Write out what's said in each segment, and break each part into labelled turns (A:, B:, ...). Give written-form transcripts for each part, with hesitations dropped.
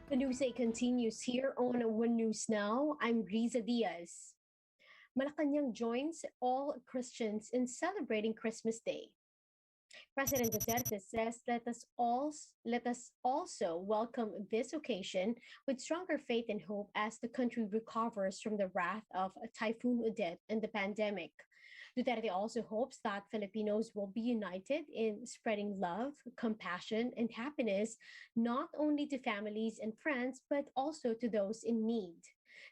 A: The news day continues here on One News Now. I'm Riza Diaz. Malacanang joins all Christians in celebrating Christmas Day. President Duterte says, let us also welcome this occasion with stronger faith and hope as the country recovers from the wrath of Typhoon Odette and the pandemic. Duterte also hopes that Filipinos will be united in spreading love, compassion, and happiness, not only to families and friends, but also to those in need.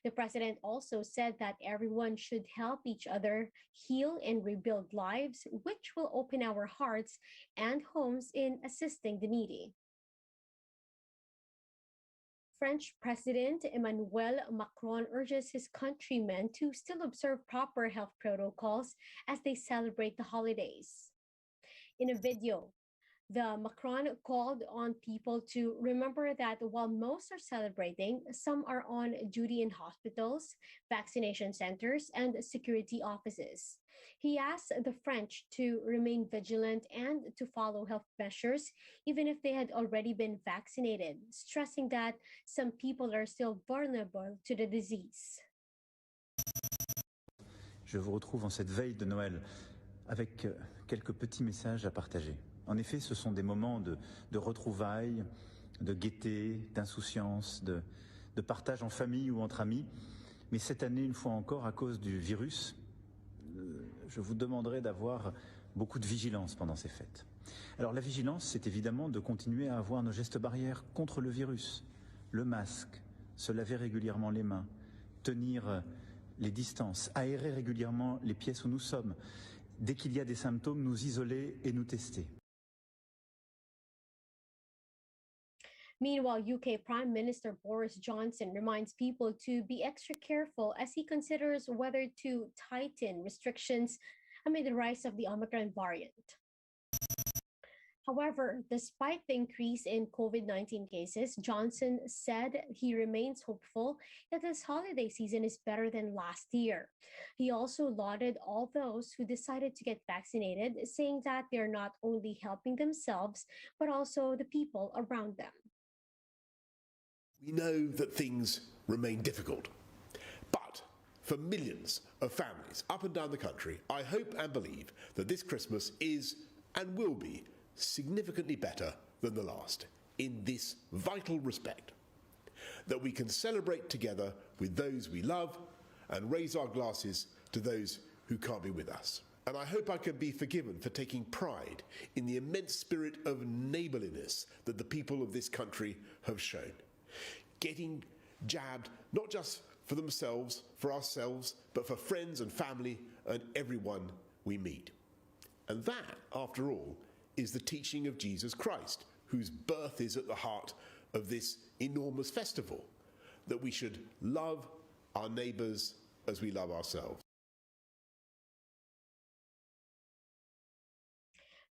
A: The president also said that everyone should help each other heal and rebuild lives, which will open our hearts and homes in assisting the needy. French President Emmanuel Macron urges his countrymen to still observe proper health protocols as they celebrate the holidays. In a video, the Macron called on people to remember that while most are celebrating, some are on duty in hospitals, vaccination centers, and security offices. He asked the French to remain vigilant and to follow health measures, even if they had already been vaccinated, stressing that some people are still vulnerable to the disease.
B: Je vous retrouve en cette veille de Noël avec quelques petits messages à partager. En effet, ce sont des moments de retrouvailles, de gaieté, d'insouciance, de partage en famille ou entre amis. Mais cette année, une fois encore, à cause du virus, je vous demanderai d'avoir beaucoup de vigilance pendant ces fêtes. Alors la vigilance, c'est évidemment de continuer à avoir nos gestes barrières contre le virus. Le masque, se laver régulièrement les mains, tenir les distances, aérer régulièrement les pièces où nous sommes. Dès qu'il y a des symptômes, nous isoler et nous tester.
A: Meanwhile, UK Prime Minister Boris Johnson reminds people to be extra careful as he considers whether to tighten restrictions amid the rise of the Omicron variant. However, despite the increase in COVID-19 cases, Johnson said he remains hopeful that this holiday season is better than last year. He also lauded all those who decided to get vaccinated, saying that they're not only helping themselves, but also the people around them.
C: We know that things remain difficult, but for millions of families up and down the country, I hope and believe that this Christmas is and will be significantly better than the last in this vital respect, that we can celebrate together with those we love and raise our glasses to those who can't be with us. And I hope I can be forgiven for taking pride in the immense spirit of neighbourliness that the people of this country have shown. Getting jabbed, not just for themselves, for ourselves, but for friends and family and everyone we meet. And that, after all, is the teaching of Jesus Christ, whose birth is at the heart of this enormous festival, that we should love our neighbours as we love ourselves.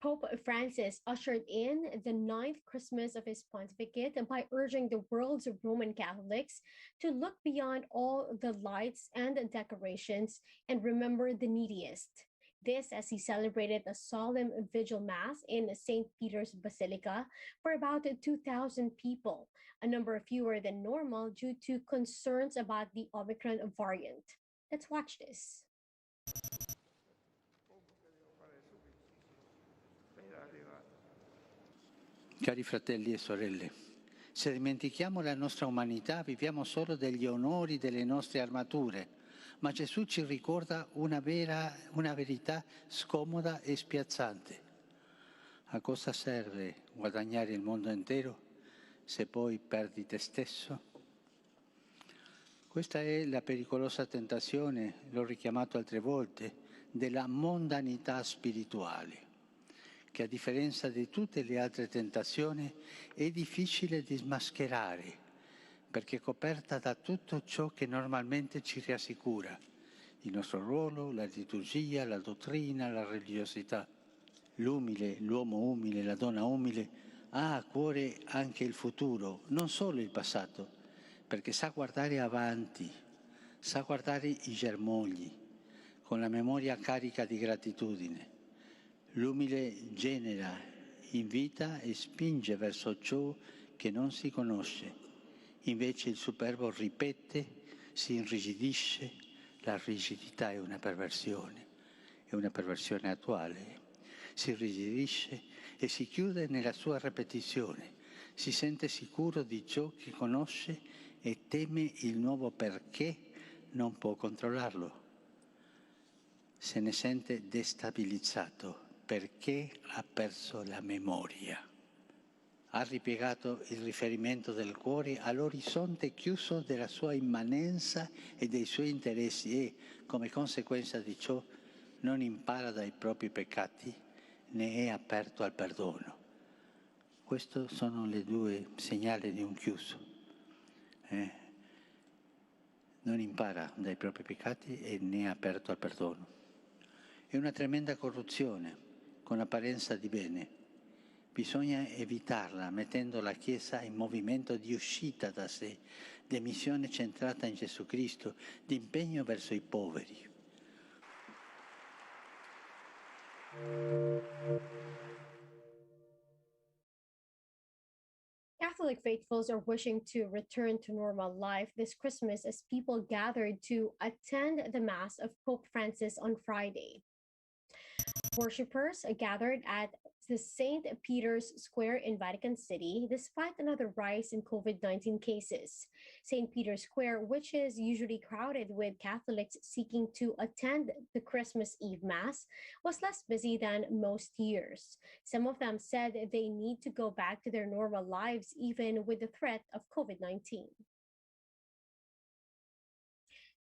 A: Pope Francis ushered in the 9th Christmas of his pontificate by urging the world's Roman Catholics to look beyond all the lights and decorations and remember the neediest. This as he celebrated a solemn vigil mass in St. Peter's Basilica for about 2,000 people, a number fewer than normal due to concerns about the Omicron variant. Let's watch this.
D: Cari fratelli e sorelle, se dimentichiamo la nostra umanità viviamo solo degli onori delle nostre armature, ma Gesù ci ricorda una verità scomoda e spiazzante. A cosa serve guadagnare il mondo intero se poi perdi te stesso? Questa è la pericolosa tentazione, l'ho richiamato altre volte, della mondanità spirituale, che a differenza di tutte le altre tentazioni è difficile di smascherare, perché è coperta da tutto ciò che normalmente ci rassicura, il nostro ruolo, la liturgia, la dottrina, la religiosità. L'umile, l'uomo umile, la donna umile ha a cuore anche il futuro, non solo il passato, perché sa guardare avanti, sa guardare i germogli, con la memoria carica di gratitudine. L'umile genera, invita e spinge verso ciò che non si conosce Invece il superbo ripete, si irrigidisce, la rigidità è una perversione attuale. Si irrigidisce e si chiude nella sua ripetizione, si sente sicuro di ciò che conosce e teme il nuovo perché non può controllarlo. Se ne sente destabilizzato perché ha perso la memoria. Ha ripiegato il riferimento del cuore all'orizzonte chiuso della sua immanenza e dei suoi interessi e, come conseguenza di ciò, non impara dai propri peccati né è aperto al perdono. Questi sono le due segnali di un chiuso. Non impara dai propri peccati e né è aperto al perdono. È una tremenda corruzione con apparenza di bene. Bisogna evitarla mettendo la Chiesa in movimento di uscita da sé, di missione centrata in Gesù Cristo, di impegno verso i poveri.
A: Catholic faithfuls are wishing to return to normal life this Christmas as people gathered to attend the Mass of Pope Francis on Friday. Worshippers gathered at the St. Peter's Square in Vatican City despite another rise in COVID-19 cases. St. Peter's Square, which is usually crowded with Catholics seeking to attend the Christmas Eve Mass, was less busy than most years. Some of them said they need to go back to their normal lives even with the threat of COVID-19.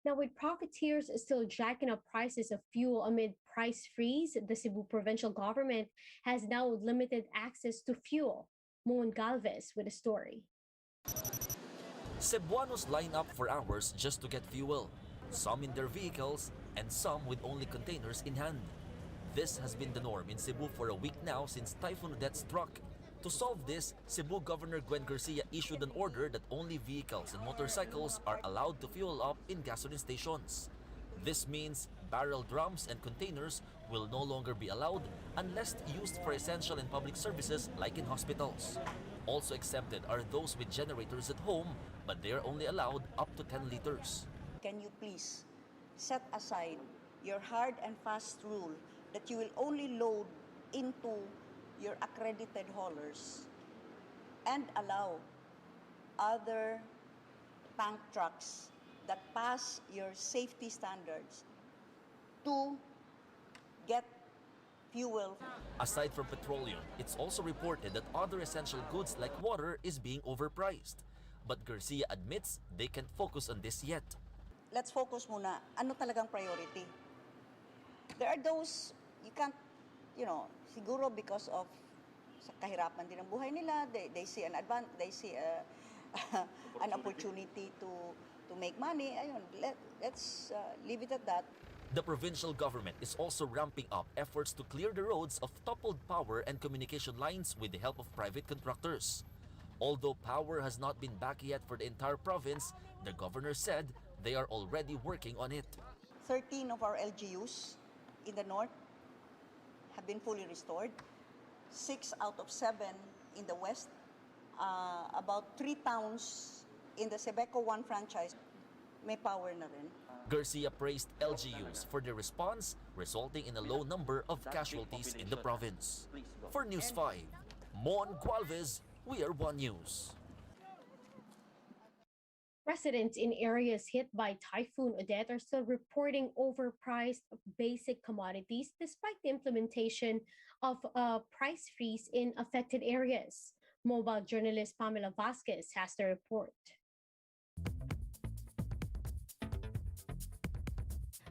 A: Now, with profiteers still jacking up prices of fuel amid price freeze, the Cebu provincial government has now limited access to fuel. Moon Galvez with a story.
E: Cebuanos line up for hours just to get fuel, some in their vehicles and some with only containers in hand. This has been the norm in Cebu for a week now since Typhoon Odette struck. To solve this, Cebu Governor Gwen Garcia issued an order that only vehicles and motorcycles are allowed to fuel up in gasoline stations. This means barrel drums and containers will no longer be allowed unless used for essential and public services like in hospitals. Also exempted are those with generators at home, but they are only allowed up to 10 liters.
F: Can you please set aside your hard and fast rule that you will only load into your accredited haulers and allow other tank trucks that pass your safety standards to get fuel.
E: Aside from petroleum, it's also reported that other essential goods like water is being overpriced. But Garcia admits they can't focus on this yet.
F: Let's focus muna, ano talagang priority? There are those, you can't, siguro because of sa kahirapan din ng buhay nila, they see an an opportunity to make money. Ayun, let's leave it at that.
E: The provincial government is also ramping up efforts to clear the roads of toppled power and communication lines with the help of private contractors. Although power has not been back yet for the entire province, the governor said they are already working on it.
F: 13 of our LGUs in the north have been fully restored. 6 out of 7 in the west. About 3 towns in the Sebeco 1 franchise may power na rin.
E: Garcia praised LGUs for their response, resulting in a low number of casualties in the province. For News 5, Mon Gualvez, we are One News.
A: Residents in areas hit by Typhoon Odette are still reporting overpriced basic commodities despite the implementation of a price freeze in affected areas. Mobile journalist Pamela Vasquez has the report.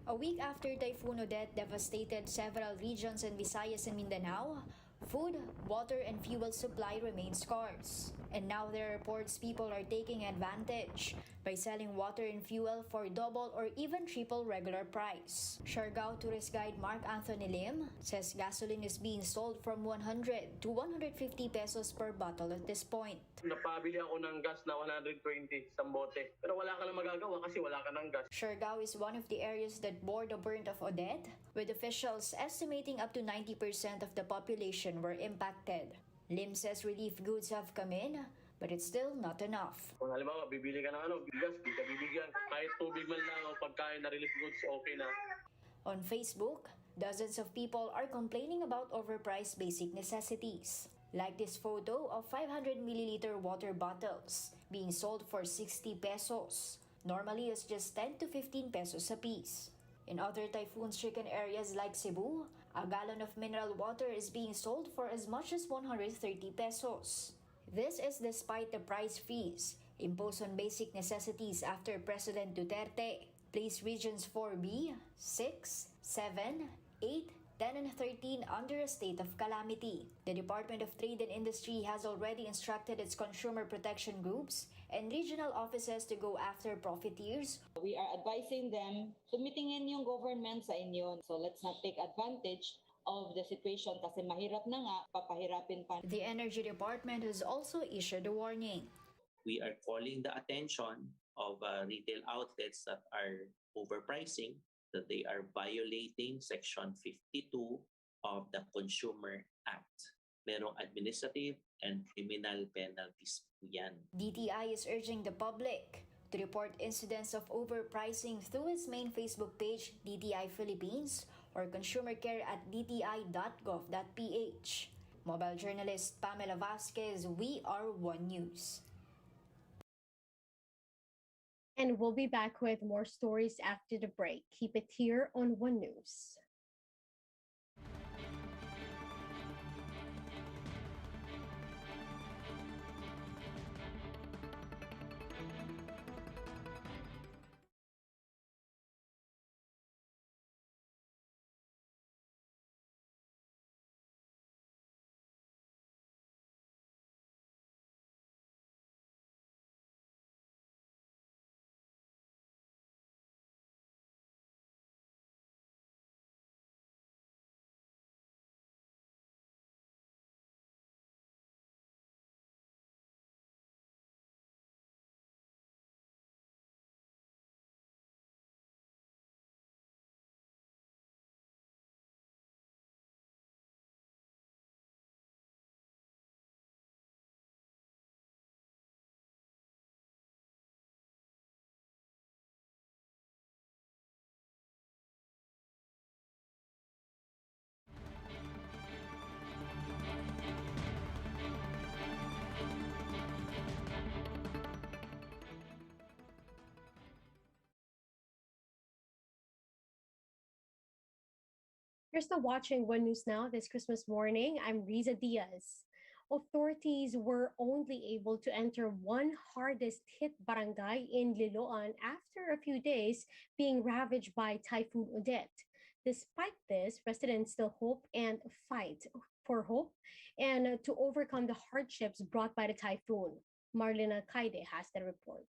G: A week after Typhoon Odette devastated several regions in Visayas and Mindanao, food, water, and fuel supply remain scarce. And now there are reports people are taking advantage by selling water and fuel for double or even triple regular price. Siargao tourist guide Mark Anthony Lim says gasoline is being sold from 100 to 150 pesos per bottle at this point.
H: Napabili ako ng gas na 120 isang bote. Pero wala ka na magagawa kasi wala ka ng gas.
G: Siargao is one of the areas that bore the brunt of Odette, with officials estimating up to 90% of the population were impacted. Lim says relief goods have come in, but it's still not enough.
H: Kung halimbawa, bibili ka ng bigas, di ka bibigyan. Kahit tubig man lang o pagkain na relief goods, okay na.
G: On Facebook, dozens of people are complaining about overpriced basic necessities. Like this photo of 500 milliliter water bottles being sold for 60 pesos. Normally, it's just 10 to 15 pesos a piece. In other typhoon-stricken areas like Cebu, a gallon of mineral water is being sold for as much as 130 pesos. This is despite the price freeze imposed on basic necessities after President Duterte placed regions 4B, 6, 7, 8, 10 and 13 under a state of calamity. The Department of Trade and Industry has already instructed its consumer protection groups and regional offices to go after profiteers.
I: We are advising them, sumitingin yung government sa inyo. So let's not take advantage of the situation kasi mahirap na nga, papahirapin pa.
G: The Energy Department has also issued a warning.
J: We are calling the attention of retail outlets that are overpricing, that they are violating Section 52 of the Consumer Act. Merong administrative and criminal penalties po yan.
G: DTI is urging the public to report incidents of overpricing through its main Facebook page, DTI Philippines, or consumer care at dti.gov.ph. Mobile journalist Pamela Vasquez, We Are One News.
A: And we'll be back with more stories after the break. Keep it here on One News. You're still watching One News Now this Christmas morning. I'm Riza Diaz. Authorities were only able to enter one hardest hit barangay in Liloan after a few days being ravaged by Typhoon Odette. Despite this, residents still hope and fight for hope and to overcome the hardships brought by the typhoon. Marlena Kaide has the report.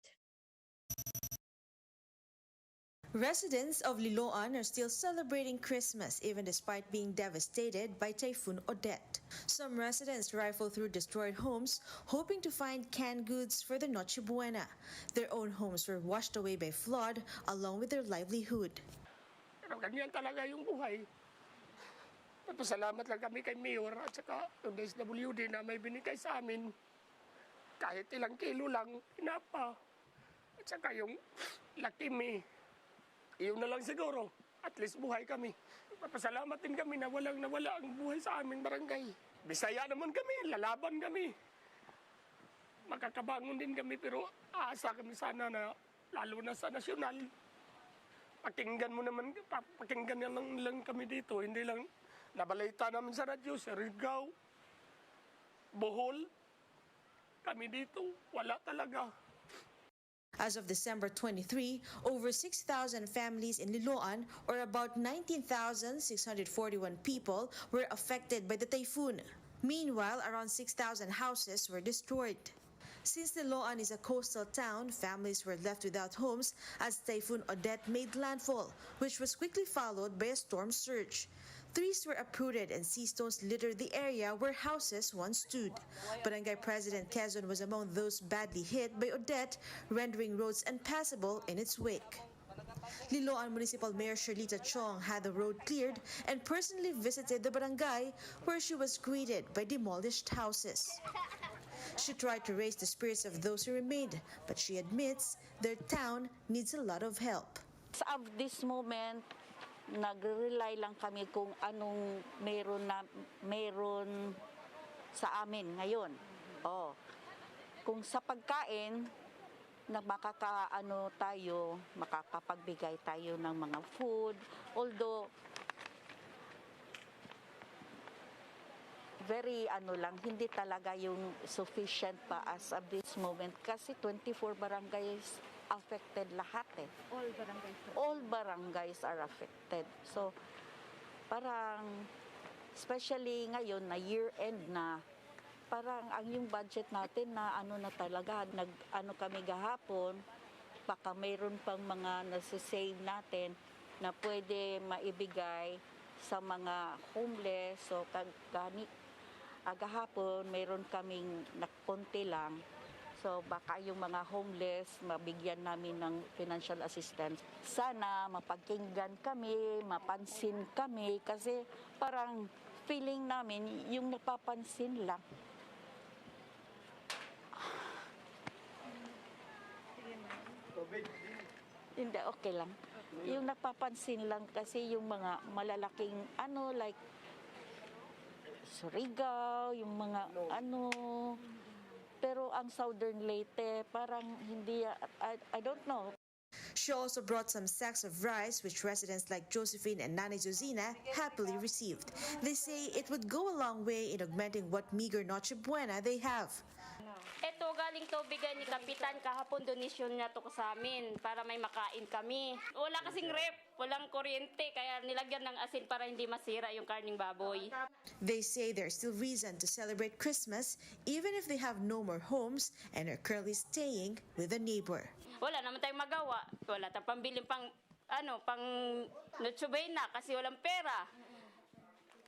K: Residents of Liloan are still celebrating Christmas even despite being devastated by Typhoon Odette. Some residents rifle through destroyed homes hoping to find canned goods for their Noche Buena. Their own homes were washed away by flood along with their livelihood.
L: Pero ganyan talaga yung buhay. Pasalamat lang kami kay Mayor at saka yung SWD na may binigay sa amin. Kahit ilang kilo lang, pinapa. At saka yung lakimi. Iyon na lang siguro. At least buhay kami. Papasalamat din kami na walang nawala ang buhay sa aming barangay. Bisaya naman kami, lalaban kami. Makakabangon din kami pero aasa kami sana na lalo na sa nasyonal. Pakinggan mo naman, pakinggan lang kami dito. Hindi lang nabalita namin sa radyo, sa Rigao, Bohol. Kami dito, wala talaga.
K: As of December 23, over 6,000 families in Liloan, or about 19,641 people, were affected by the typhoon. Meanwhile, around 6,000 houses were destroyed. Since Liloan is a coastal town, families were left without homes as Typhoon Odette made landfall, which was quickly followed by a storm surge. Trees were uprooted and sea stones littered the area where houses once stood. Barangay President Quezon was among those badly hit by Odette, rendering roads impassable in its wake. Liloan Municipal Mayor Shirlita Chong had the road cleared and personally visited the barangay where she was greeted by demolished houses. She tried to raise the spirits of those who remained, but she admits their town needs a lot of help.
F: As of this moment, nagre-rely lang kami kung anong meron sa amin ngayon. Oh. Kung sa pagkain, na makakapagbigay tayo ng mga food, although very hindi talaga yung sufficient pa as of this moment kasi 24 barangays affected lahat eh. All barangays are affected. So parang especially ngayon na year end na, parang ang yung budget natin na na talaga, kami gahapon, baka mayroon pang mga nasa-save natin na pwede maibigay sa mga homeless. So gahapon mayroon kaming nakonti lang. So baka yung mga homeless mabigyan namin ng financial assistance. Sana mapagkinggan kami, mapansin kami kasi parang feeling namin yung napapansin lang. Hindi, okay lang. Yung napapansin lang kasi yung mga malalaking like Surigao, yung mga pero ang Southern Leyte parang hindi, I don't know.
K: She also brought some sacks of rice, which residents like Josephine and Nanay Zuzina happily received. They say it would go a long way in augmenting what meager Noche Buena they have.
M: Ito, galing to bigay ni Kapitan kahapon, donation niya to sa amin para may makain kami. Wala kasing rep, walang kuryente, kaya nilagyan ng asin para hindi masira yung karning baboy.
K: They say there's still reason to celebrate Christmas even if they have no more homes and are currently staying with a neighbor.
M: Wala naman tayong magawa. Wala tayong pambiling pang Noche Buena kasi walang pera.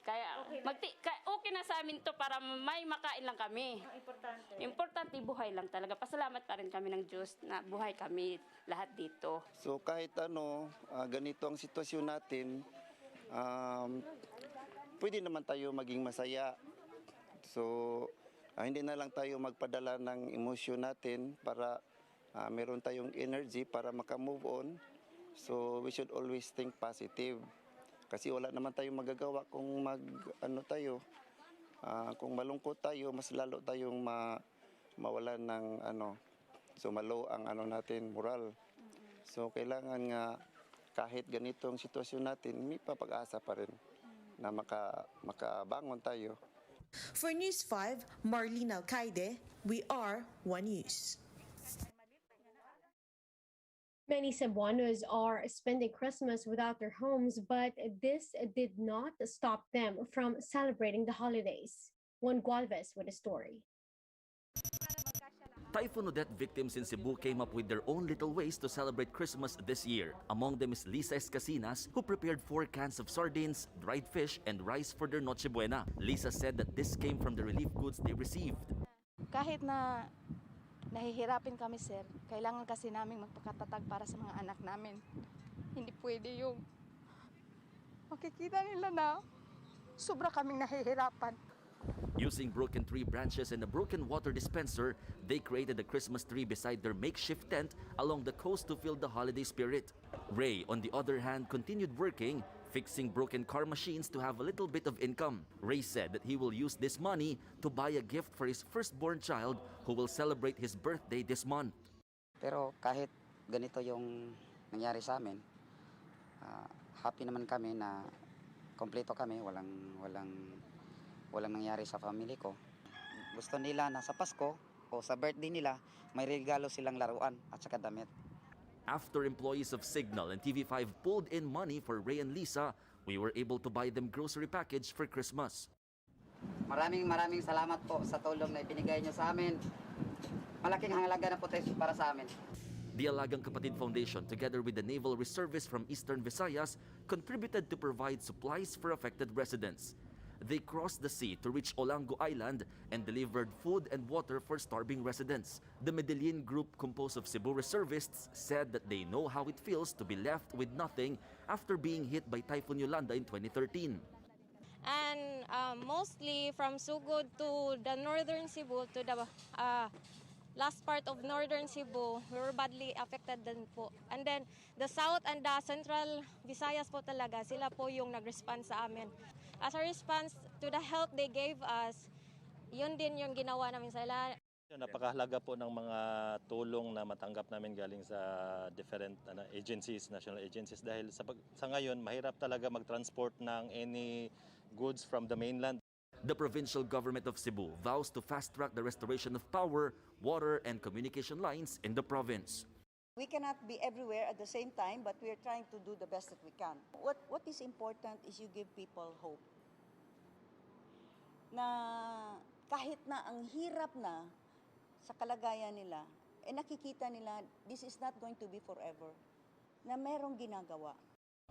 M: Kaya okay na sa amin to para may makain lang kami. Importante buhay lang talaga. Pasalamat pa rin kami ng Diyos na buhay kami lahat dito.
N: So kahit ganito ang sitwasyon natin, pwede naman tayo maging masaya. So hindi na lang tayo magpadala ng emosyon natin para meron tayong energy para maka-move on. So we should always think positive. Kasi wala naman tayong magagawa kung kung malungkot tayo, mas lalo tayong mawalan ng so malo ang natin, moral. So kailangan nga kahit ganitong sitwasyon natin, may papag-asa pa rin na makabangon tayo.
K: For News 5, Marlene Alcaide, we are One News.
A: Many Cebuanos are spending Christmas without their homes, but this did not stop them from celebrating the holidays. Juan Gualvez with a story.
E: Typhoon Odette victims in Cebu came up with their own little ways to celebrate Christmas this year. Among them is Lisa Escasinas, who prepared 4 cans of sardines, dried fish, and rice for their Noche Buena. Lisa said that this came from the relief goods they received.
O: Kahit na nahihirapin kami, sir, kailangan kasi namin magpakatatag para sa mga anak namin. Hindi pwede yung makikita nila na sobra kaming nahihirapan.
E: Using broken tree branches and a broken water dispenser, they created a Christmas tree beside their makeshift tent along the coast to feel the holiday spirit. Ray, on the other hand, continued working, fixing broken car machines to have a little bit of income. Ray said that he will use this money to buy a gift for his firstborn child who will celebrate his birthday this month.
P: Pero kahit ganito yung nangyari sa amin, happy naman kami na kompleto kami, walang nangyari sa family ko. Gusto nila na sa Pasko o sa birthday nila, may regalo silang laruan at saka damit.
E: After employees of Signal and TV5 pulled in money for Ray and Lisa, we were able to buy them grocery package for Christmas.
P: Maraming salamat po sa tulong na ibinigay niyo sa amin. Malaking halaga na po para sa amin.
E: The Alagang Kapatid Foundation, together with the Naval Reservists from Eastern Visayas, contributed to provide supplies for affected residents. They crossed the sea to reach Olango Island and delivered food and water for starving residents. The Medellin group, composed of Cebu reservists, said that they know how it feels to be left with nothing after being hit by Typhoon Yolanda in 2013.
Q: and mostly from Sugod to the northern Cebu to the last part of northern Cebu, we were badly affected din po. And then the south and the central Visayas po talaga, sila po yung nag-respond sa amin. As a response to the help they gave us, yun din yung ginawa namin sa ila.
R: Napakahalaga po ng mga tulong na matanggap namin galing sa different agencies, national agencies, dahil sa ngayon mahirap talaga mag-transport ng any goods from the mainland.
E: The provincial government of Cebu vows to fast-track the restoration of power, water, and communication lines in the province.
F: We cannot be everywhere at the same time, but we are trying to do the best that we can. What is important is you give people hope. Na kahit na ang hirap na sa kalagayan nila, nakikita nila this is not going to be forever, na merong ginagawa.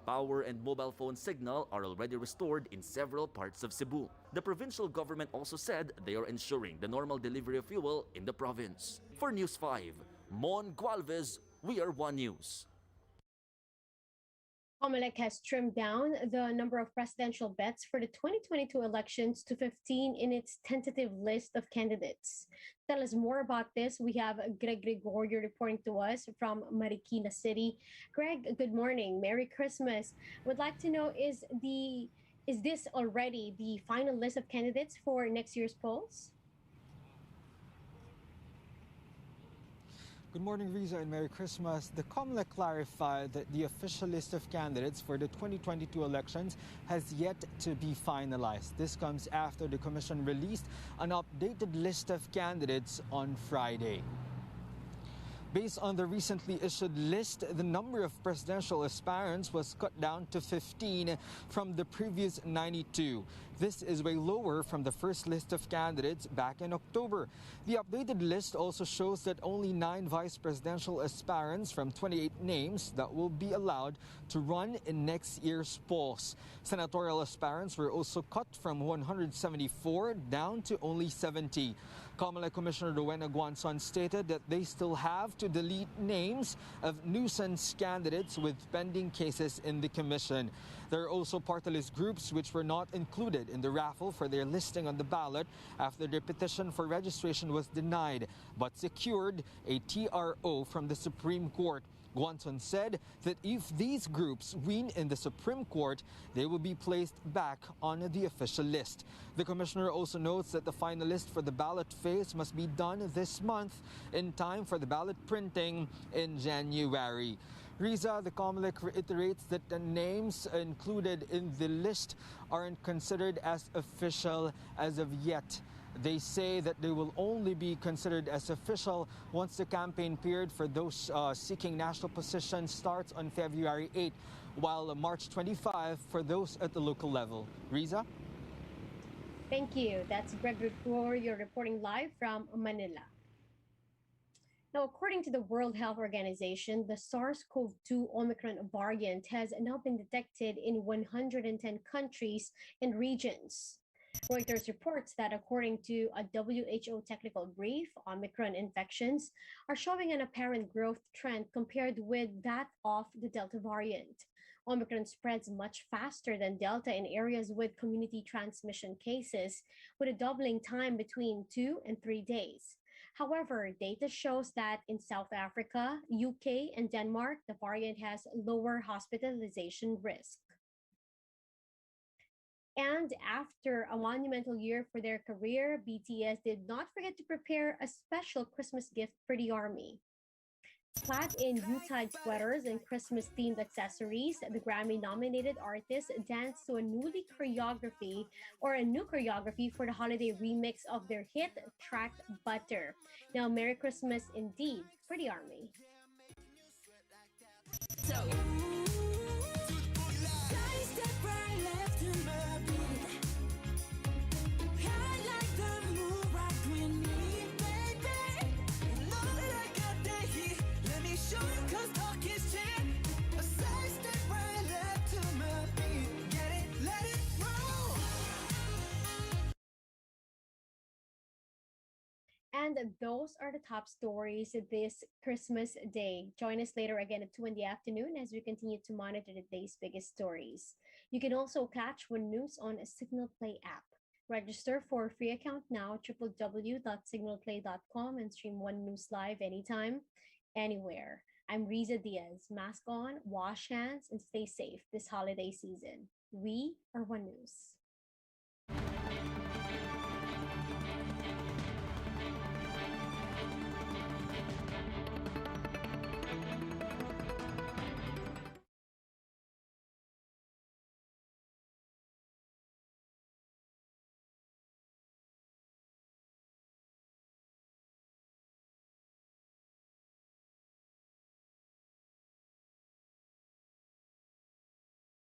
E: Power and mobile phone signal are already restored in several parts of Cebu. The provincial government also said they are ensuring the normal delivery of fuel in the province. For News 5, Mon Gualvez, we are One News.
A: COMELEC has trimmed down the number of presidential bets for the 2022 elections to 15 in its tentative list of candidates. Tell us more about this. We have Greg Gregorio reporting to us from Marikina City. Greg, good morning. Merry Christmas. Would like to know, is this already the final list of candidates for next year's polls?
S: Good morning, Riza, and Merry Christmas. The COMELEC clarified that the official list of candidates for the 2022 elections has yet to be finalized. This comes after the Commission released an updated list of candidates on Friday. Based on the recently issued list, the number of presidential aspirants was cut down to 15 from the previous 92. This is way lower from the first list of candidates back in October. The updated list also shows that only 9 vice presidential aspirants from 28 names that will be allowed to run in next year's polls. Senatorial aspirants were also cut from 174 down to only 70. COMELEC Commissioner Rowena Guanzon stated that they still have to delete names of nuisance candidates with pending cases in the Commission. There are also party list groups which were not included in the raffle for their listing on the ballot after their petition for registration was denied, but secured a TRO from the Supreme Court. Guanzon said that if these groups win in the Supreme Court, they will be placed back on the official list. The commissioner also notes that the final list for the ballot phase must be done this month in time for the ballot printing in January. Riza, the COMELEC reiterates that the names included in the list aren't considered as official as of yet. They say that they will only be considered as official once the campaign period for those seeking national positions starts on February 8, while March 25 for those at the local level. Riza?
A: Thank you. That's Greg Gregorio reporting live from Manila. Now, according to the World Health Organization, the SARS-CoV-2 Omicron variant has now been detected in 110 countries and regions. Reuters reports that according to a WHO technical brief, Omicron infections are showing an apparent growth trend compared with that of the Delta variant. Omicron spreads much faster than Delta in areas with community transmission cases, with a doubling time between 2 and 3 days. However, data shows that in South Africa, UK, and Denmark, the variant has lower hospitalization risk. And after a monumental year for their career, BTS did not forget to prepare a special Christmas gift for the army. Clad in Yuletide sweaters and Christmas-themed accessories, the Grammy-nominated artists danced to a new choreography for the holiday remix of their hit track Butter. Now, Merry Christmas indeed for the army. And And those are the top stories this Christmas Day. Join us later again at 2 in the afternoon as we continue to monitor the day's biggest stories. You can also catch One News on a Signal Play app. Register for a free account now, www.signalplay.com, and stream One News live anytime, anywhere. I'm Riza Diaz. Mask on, wash hands, and stay safe this holiday season. We are One News.